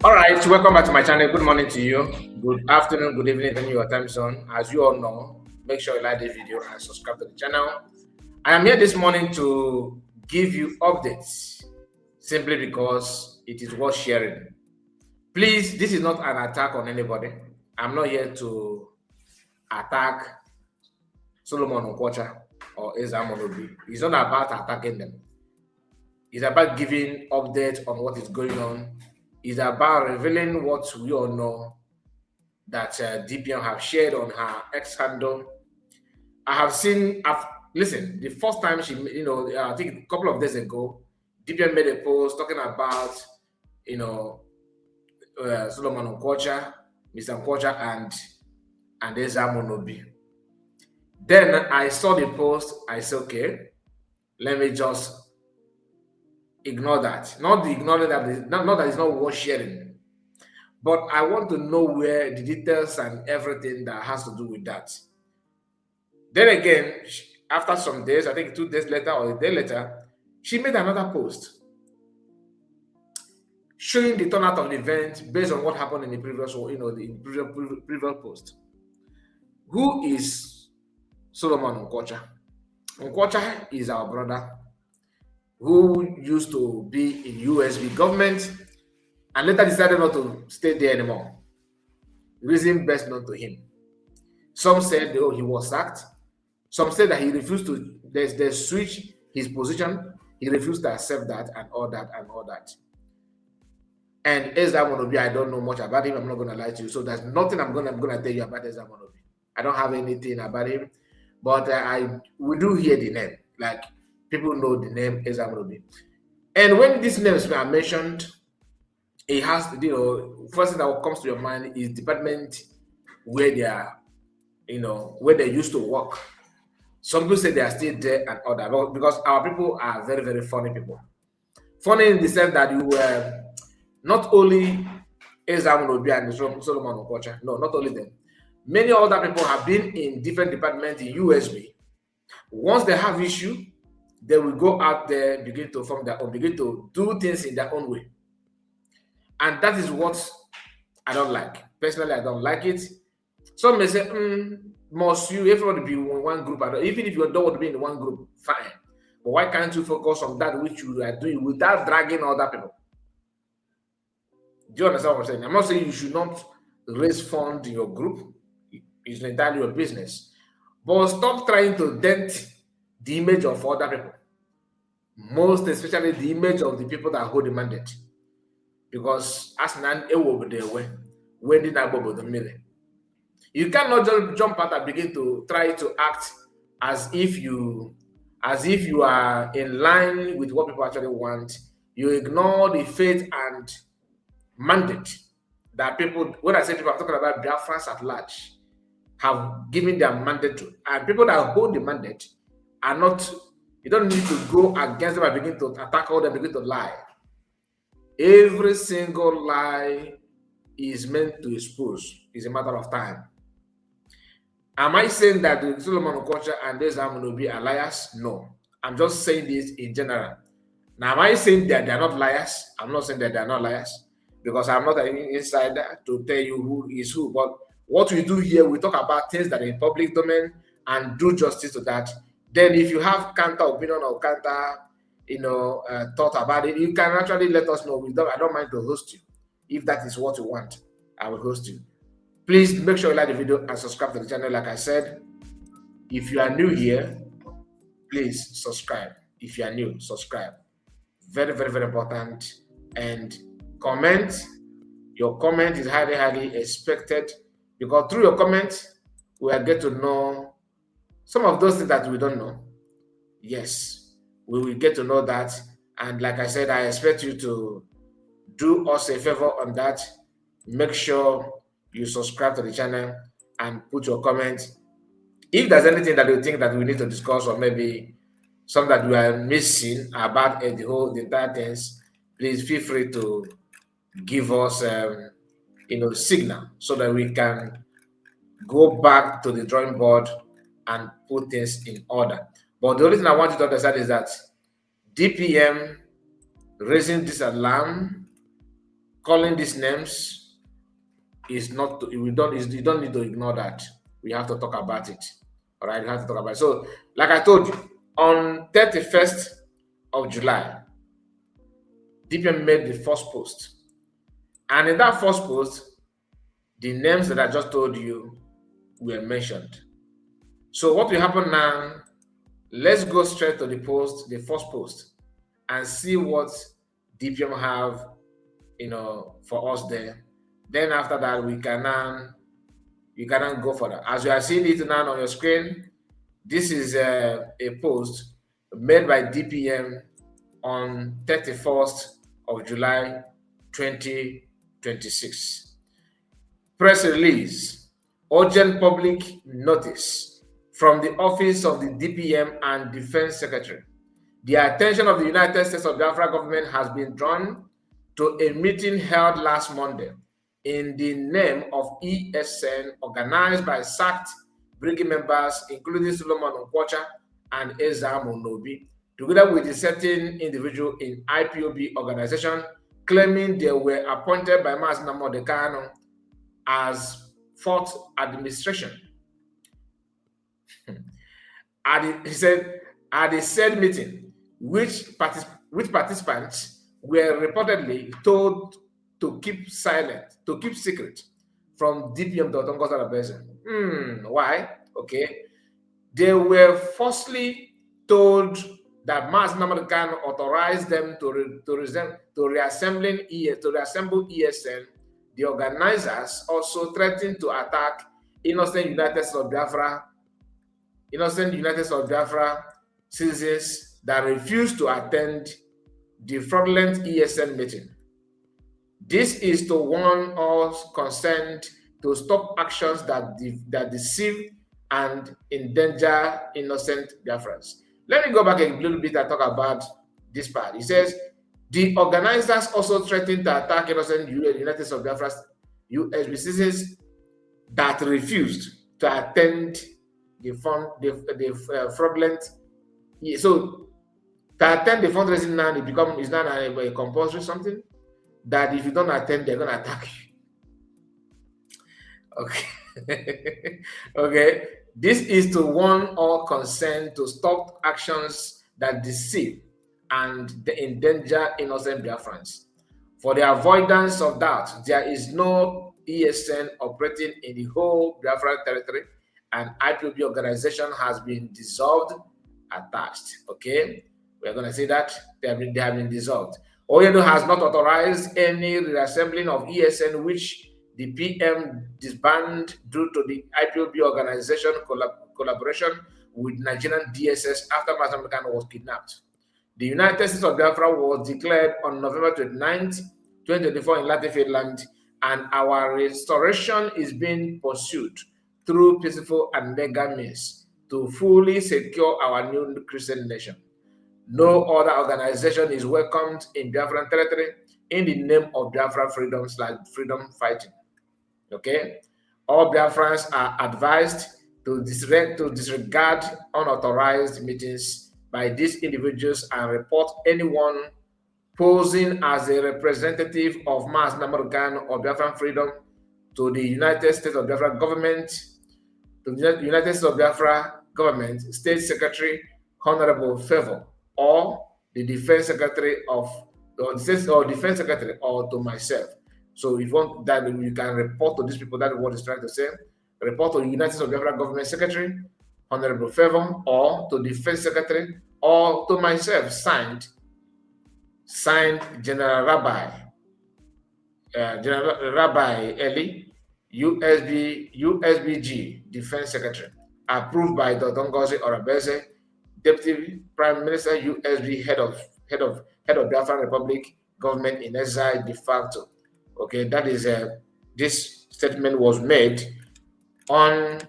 All right, welcome back to my channel. Good morning to you. Good afternoon, good evening, depending on your time zone. As you all know, make sure you like this video and subscribe to the channel. I am here this morning to give you updates simply because it is worth sharing. Please, this is not an attack on anybody. I'm not here to attack Solomon Nkwocha or Ezeamurunobi. It's not about attacking them. It's about giving updates on what is going on. It's about revealing what we all know that DPM have shared on her X handle. I have seen, listen, the first time she, I think a couple of days ago, DPM made a post talking about, Solomon Nkwocha, Mr. Nkwocha, and Ezeamurunobi. Then I saw the post. I said, okay, let me just ignore that. Not ignoring that, not that it's not worth sharing, but I want to know where the details and everything that has to do with that. Then again, after some days, I think 2 days later or a day later, she made another post showing the turnout of the event based on what happened in the previous, the previous post. Who is Solomon Nkwocha? Nkwocha is our brother who used to be in USB government and later decided not to stay there anymore. Reason best known to him. Some said, oh, he was sacked. Some said that he refused to, they switch his position. He refused to accept that and all that and all that. And Ezeamurunobi, I don't know much about him. I'm not going to lie to you. So there's nothing I'm going to tell you about Ezeamurunobi. I don't have anything about him. But we do hear the name. Like, people know the name Ezeamurunobi. And when these names are mentioned, it has, first thing that comes to your mind is department where they are, where they used to work. Some people say they are still there and all that, because our people are very, very funny people. Funny in the sense that you were not only Ezeamurunobi and Solomon Nkwocha, no, not only them. Many other people have been in different departments in USB. Once they have issue, they will go out there, begin to form their own, begin to do things in their own way. And that is what I don't like. Personally, I don't like it. Some may say, must you, everybody be in one group? Even if you don't want to be in one group, fine. But why can't you focus on that which you are doing without dragging other people? Do you understand what I'm saying? I'm not saying you should not raise funds in your group. It's entirely your business. But stop trying to dent the image of other people. Most especially the image of the people that hold the mandate. Because as nan ewo the way, when did I go the mirror? You cannot just jump out and begin to try to act as if you are in line with what people actually want. You ignore the faith and mandate that people, when I say people, I'm talking about Biafrans at large, have given their mandate to. And people that hold the mandate are not, you don't need to go against them and begin to attack all them, begin to lie. Every single lie is meant to expose. It's a matter of time. Am I saying that Solomon Nkwocha and Ezeamurunobi are liars? No. I'm just saying this in general. Now, am I saying that they're not liars? I'm not saying that they're not liars, because I'm not an insider to tell you who is who. But what we do here, we talk about things that are in public domain and do justice to that. Then if you have counter opinion or counter, thought about it, you can actually let us know. I don't mind to host you. If that is what you want, I will host you. Please make sure you like the video and subscribe to the channel. Like I said, if you are new here, please subscribe. If you are new, subscribe. Very, very, very important. And comment. Your comment is highly, highly expected, because through your comments, we will get to know some of those things that we don't know. Yes, we will get to know that. And like I said, I expect you to do us a favor on that. Make sure you subscribe to the channel and put your comments. If there's anything that you think that we need to discuss, or maybe something that we are missing about the entire things, please feel free to give us signal so that we can go back to the drawing board and put things in order. But the only thing I want you to understand is that DPM raising this alarm, calling these names is not, you don't need to ignore that. We have to talk about it. All right, we have to talk about it. So, like I told you, on 31st of July, DPM made the first post. And in that first post, the names that I just told you were mentioned. So what will happen now, let's go straight to the post, the first post, and see what DPM have, for us there. Then after that, you can now go further. As you are seeing it now on your screen, this is a post made by DPM on 31st of July 2026. Press release, urgent public notice from the Office of the DPM and Defense Secretary. The attention of the United States of Biafra government has been drawn to a meeting held last Monday in the name of ESN, organized by sacked brigade members, including Solomon Nkwocha and Ezeamurunobi, together with a certain individual in IPOB organization, claiming they were appointed by Mas Namodekano as fourth administration. He said, at the said meeting, which participants were reportedly told to keep silent, to keep secret from DPM Dr. Why? Okay. They were falsely told that Mas Namdekan authorized them to reassemble ESN. The organizers also threatened to attack innocent United States of Biafra citizens that refused to attend the fraudulent ESN meeting. This is to warn us concerned to stop actions that deceive and endanger innocent Biafrans. Let me go back a little bit and talk about this part. He says, the organizers also threatened to attack innocent United States of Biafra USB citizens that refused to attend the fraudulent. So to attend the fundraising now, is not a compulsory something that if you don't attend, they're gonna attack you. Okay. Okay. This is to warn all concerned to stop actions that deceive and endanger innocent Biafrans. For the avoidance of doubt, there is no ESN operating in the whole Biafra territory, and IPOB organization has been dissolved, attached. Okay, we're going to say that they have been dissolved. Oyedo has not authorized any reassembling of ESN, which the PM disbanded due to the IPOB organization collaboration with Nigerian DSS after Master Khan was kidnapped. The United States of Biafra was declared on November 29th, 2024 in Latifate land, and our restoration is being pursued through peaceful and legal means to fully secure our new Christian nation. No other organization is welcomed in Biafran territory in the name of Biafra freedoms like freedom fighting. Okay? All Biafrans are advised to disregard unauthorized meetings by these individuals and report anyone posing as a representative of Mas Namorgan or Biafran freedom to the United States of Biafra government, to the United States of Biafra government, State Secretary Honorable Favor, or the Defense Secretary or to myself. So if you want that, you can report to these people. That's what it's trying to say. Report to the United States of Biafra government secretary, Honorable Favor, or to Defense Secretary, or to myself, signed General Rabbi Eli, USBG Defense Secretary, approved by Dr. Ngozi Orabeze, Deputy Prime Minister, USB head of Biafran Republic government in exile de facto. Okay, that is this statement was made on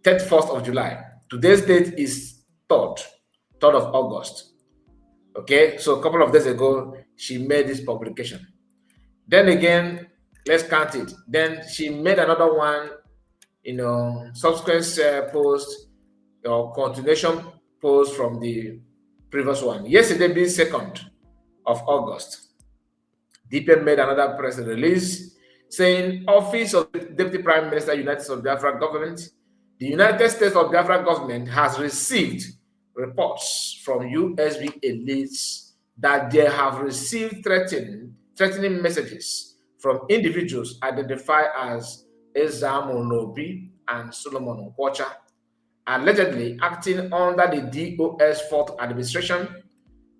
31st of July. Today's date is 3rd of August. Okay, so a couple of days ago, she made this publication. Then again, let's count it. Then she made another one, subsequent post or continuation post from the previous one. Yesterday being 2nd of August, DPM made another press release saying, Office of Deputy Prime Minister, United States of Biafra government, the United States of Biafra government has received reports from USB elites that they have received threatening messages from individuals identified as Ezeamurunobi and Solomon Nkwocha, allegedly acting under the DOS Fourth Administration.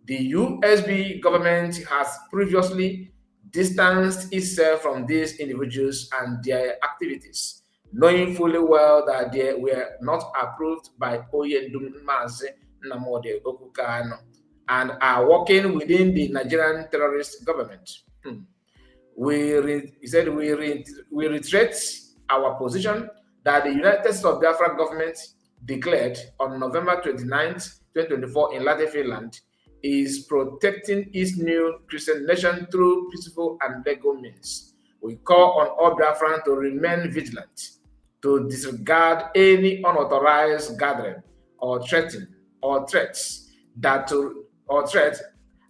The USB government has previously distanced itself from these individuals and their activities, knowing fully well that they were not approved by Oyendum Mazi Namode Okukano and are working within the Nigerian terrorist government. He said, we reiterate our position that the United States of Biafra government declared on November 29th, 2024 in Latin Finland is protecting its new Christian nation through peaceful and legal means. We call on all Biafrans to remain vigilant, to disregard any unauthorized gathering or threats,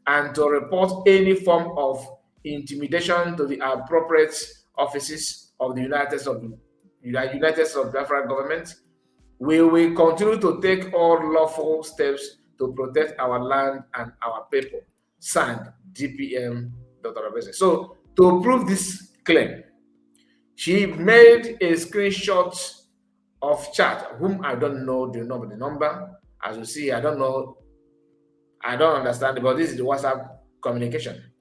and to report any form of intimidation to the appropriate offices of the United States of Biafra government. We will continue to take all lawful steps to protect our land and our people. Signed, DPM Dr. Abese. So, to prove this claim, she made a screenshot of chat, whom I don't know the number. As you see, I don't know, I don't understand, but this is the WhatsApp communication.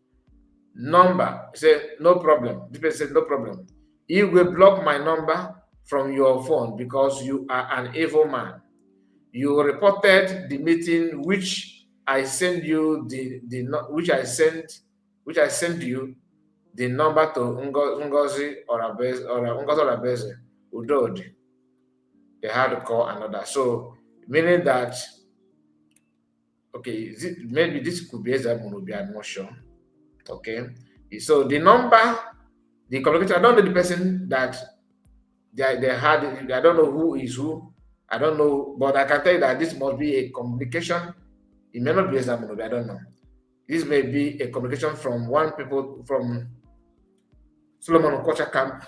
Number, say, no problem. This person said, no problem. You will block my number from your phone because you are an evil man. You reported the meeting which I sent you which I sent you the number to Ngozi Orabeze Udod. They had to call another. So meaning that, okay, maybe this could be Ezeamurunobi, I'm not sure. Okay, so the number, the communicator, I don't know the person that they had. I don't know who is who. I don't know, but I can tell you that this must be a communication. It may not be Ezeamurunobi, I don't know. This may be a communication from from Solomon Nkwocha camp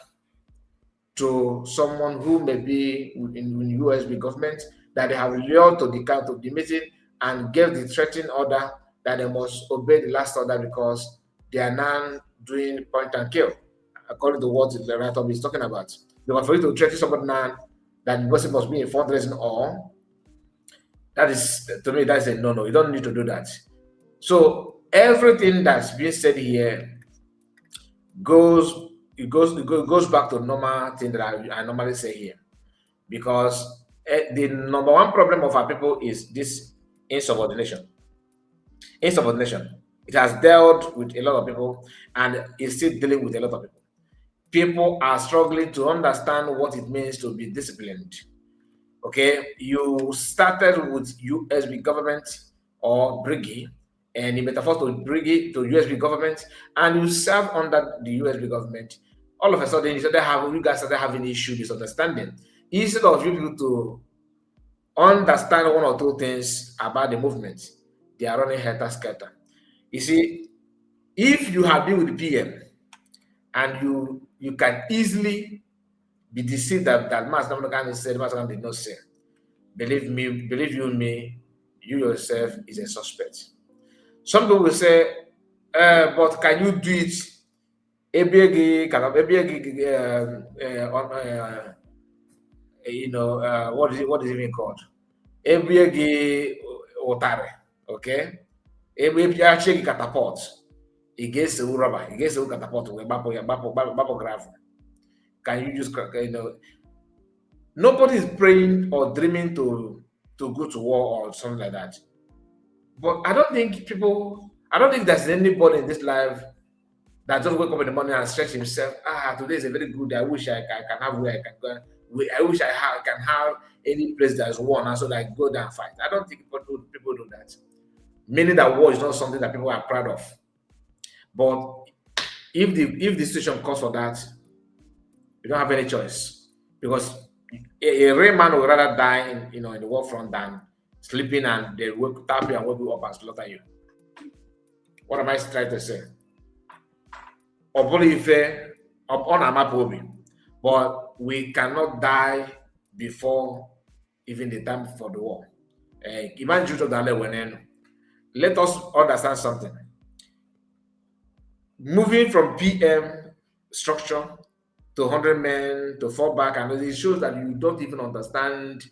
to someone who may be in USB government, that they have lured to the camp of the meeting and gave the threatening order that they must obey the last order because they are now doing point and kill, according to what the write-up is talking about. Because for you to threaten somebody now that the person must be in fundraising, or that is, to me, that's a no-no. You don't need to do that. So everything that's being said here goes back to normal thing that I normally say here, because the number one problem of our people is this insubordination. Insubordination. It has dealt with a lot of people and is still dealing with a lot of people. People are struggling to understand what it means to be disciplined. Okay, you started with USB government or Briggy, and in metaphor to Briggy to USB government, and you serve under the USB government. All of a sudden, you guys started having issue, misunderstanding. Instead of you people to understand one or two things about the movement, they are running helter-skelter. You see, if you have been with the PM and you can easily be deceived that Master said, Master did not say, believe me, you yourself is a suspect. Some people will say, but can you do it? What is it even called? Okay? Catapult. Against the rubber, against the catapult, can you just, nobody is praying or dreaming to go to war or something like that. But I don't think there's anybody in this life that just wake up in the morning and stretch himself. Today is a very good day. I wish I can have where I can go. I wish I can have any place that's won, and so that I go down and fight. I don't think people do that. Meaning that war is not something that people are proud of. But if the situation calls for that, you don't have any choice, because a real man would rather die in the war front than sleeping and they will tap you and wake you up and slaughter you. What am I trying to say? But we cannot die before even the time for the war. Let us understand something. Moving from PM structure to 100 men to fall back, and it shows that you don't even understand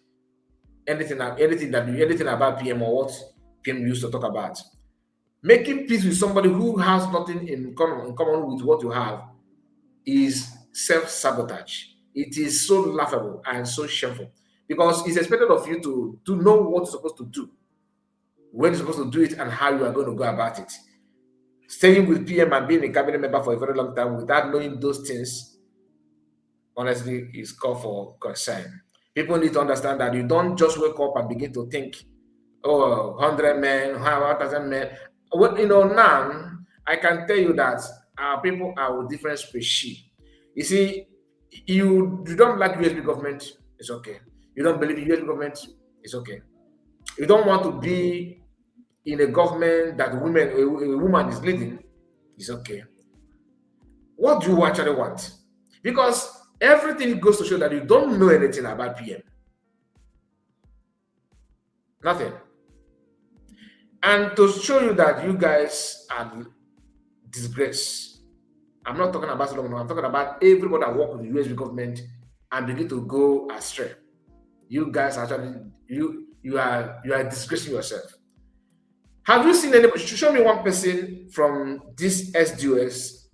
anything about PM or what PM used to talk about. Making peace with somebody who has nothing in common with what you have is self-sabotage. It is so laughable and so shameful because it's expected of you to know what you're supposed to do, when you're supposed to do it, and how you are going to go about it. Staying with PM and being a cabinet member for a very long time without knowing those things, honestly, is called for concern. People need to understand that you don't just wake up and begin to think, oh, 100 men, 1,000 men. Well, now I can tell you that our people are a different species. You see, you don't like USB government, it's okay. You don't believe in USB government, it's okay. You don't want to be in a government that a woman is leading, it's okay. What do you actually want? Because everything goes to show that you don't know anything about PM. Nothing. And to show you that you guys are disgrace, I'm not talking about Solomon, I'm talking about everybody that work with the USB government and begin to go astray. You guys actually, you are disgracing yourself. Have you seen anybody? Show me one person from this SDOS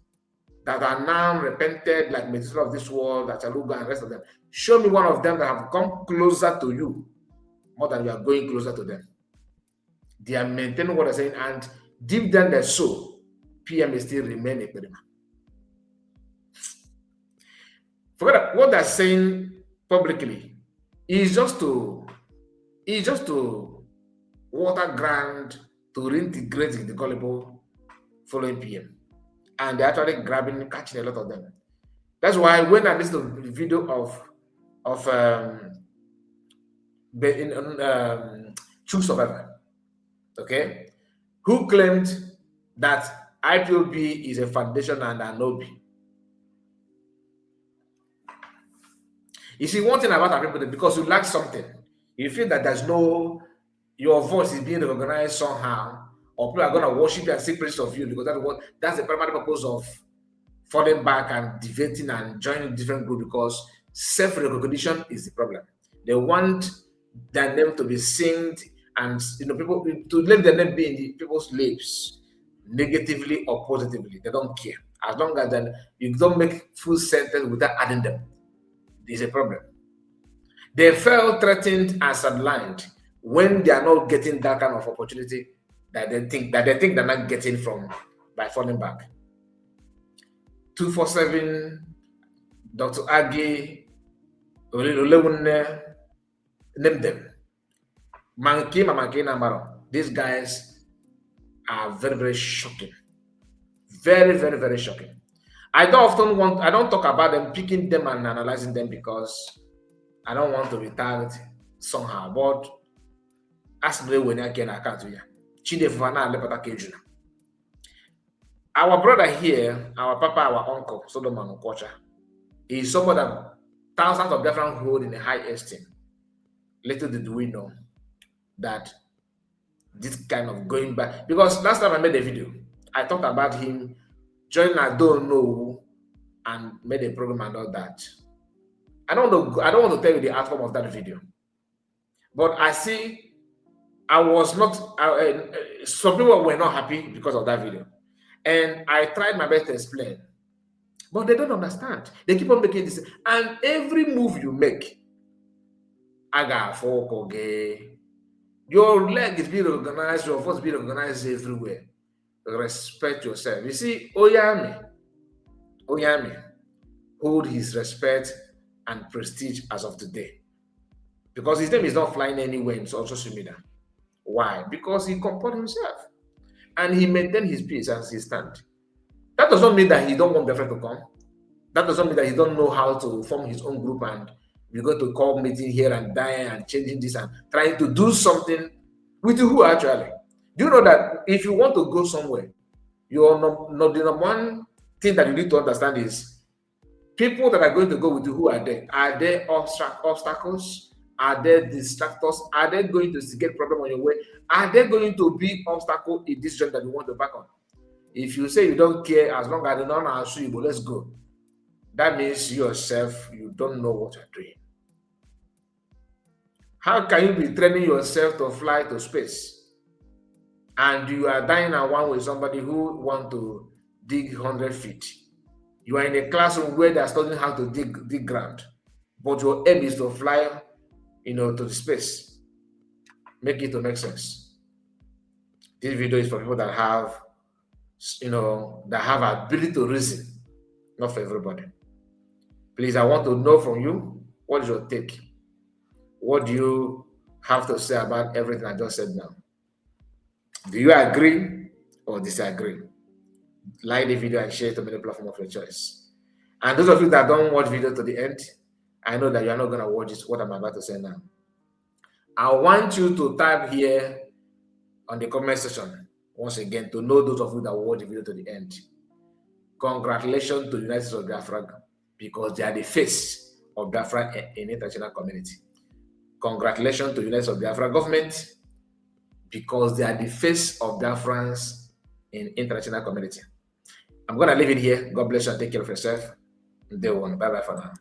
that are now repented, like Methuselah of this world, that Chaluga and the rest of them. Show me one of them that have come closer to you more than you are going closer to them. They are maintaining what they're saying, and deep down their soul, PM is still remain a Pedima. Forget what they're saying publicly is just to water grant to reintegrate the gullible following PM. And they're actually catching a lot of them. That's why when I listened to the video of True Survivor, okay, who claimed that IPOB is a foundation and an OB. You see, one thing about our people, because you lack something, you feel that your voice is being recognized somehow, or people are going to worship you and seek praise of you, because that's the primary purpose of falling back and debating and joining different groups, because self-recognition is the problem. They want their name to be seen, and people to let their name be in the people's lips, negatively or positively. They don't care. As long as then you don't make full sentence without adding them, there's a problem. They felt threatened and sidelined when they are not getting that kind of opportunity that they think they're not getting by falling back. 247, Dr. Agi, name them. These guys are very, very shocking. Very, very, very shocking. I don't talk about them, picking them and analyzing them, because I don't want to be tagged somehow. But ask me when I can account to you. Our brother here, our papa, our uncle, Solomon Nkwocha, is someone that thousands of Biafran hold in a high esteem. Little did we know that this kind of going back, because last time I made a video, I talked about him joining I don't know and made a program and all that. I don't want to tell you the outcome of that video, but I see some people were not happy because of that video, and I tried my best to explain, but they don't understand. They keep on making this, and every move you make, your leg is being organized, your voice being organized everywhere. Respect yourself. You see, Oyami hold his respect and prestige as of today, because his name is not flying anywhere on social media. Why? Because he composed himself and he maintained his peace as he stand. That does not mean that he don't want Biafra to come. That does not mean that he don't know how to form his own group and we're going to call meeting here and there and changing this and trying to do something with who actually. Do you know that if you want to go somewhere, The number one thing that you need to understand is people that are going to go with you, who are they? Are they obstacles? Are they distractors? Are they going to get problem on your way? Are they going to be obstacle in this journey that you want to back on? If you say you don't care, as long as I do not answer you, but let's go, that means yourself, you don't know what you're doing. How can you be training yourself to fly to space and you are dying at one with somebody who want to dig 100 feet? You are in a classroom where they're studying how to dig ground, but your aim is to fly, to the space. Make it to make sense. This video is for people that have, ability to reason, not for everybody. Please, I want to know from you, what is your take? What do you have to say about everything I just said now? Do you agree or disagree? Like the video and share it to many platforms of your choice. And those of you that don't watch video to the end, I know that you're not going to watch what I'm about to say now. I want you to type here on the comment section, once again, to know those of you that watch the video to the end. Congratulations to the United States of Biafra, because they are the face of Biafra in international community. Congratulations to the United States of Biafra government, because they are the face of Biafrans in international community. I'm going to leave it here. God bless you and take care of yourself. Day one. Bye-bye for now.